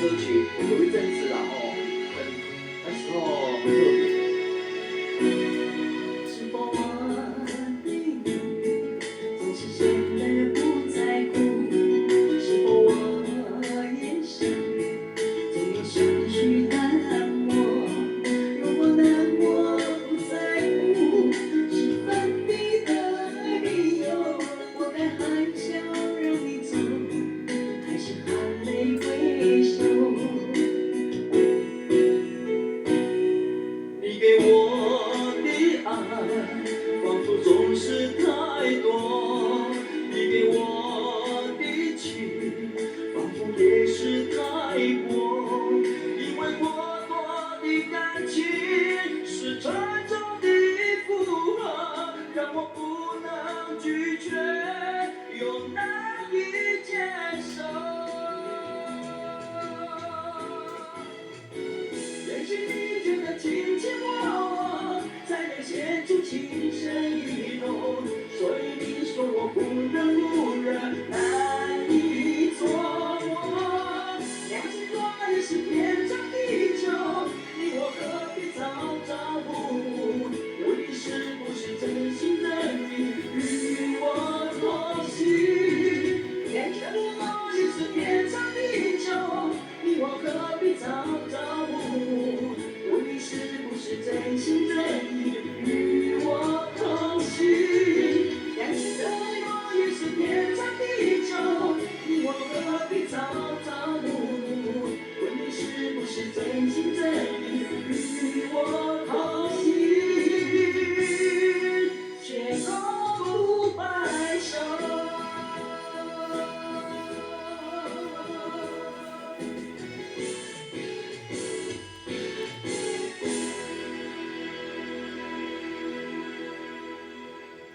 歌曲，有一阵子然后那时候很特别。是否我对你总是显得不在乎？是否我眼神总有些许淡漠？如果难过不在乎是分离的理由，我该含笑让你走，还是含泪挥手？你给我的爱，仿佛总是太多；你给我的情，仿佛也是太过。因为过多的感情是沉重的负荷，让我不能拒绝，又难以接受。也许你觉得卿卿我我才能显出情深意浓，所以你说我不冷不热，难以捉摸。两心做的是天长地久，你我何必早朝暮暮？问你是不是真心真意与我同行？两心做的是天长地久，你我何必早朝？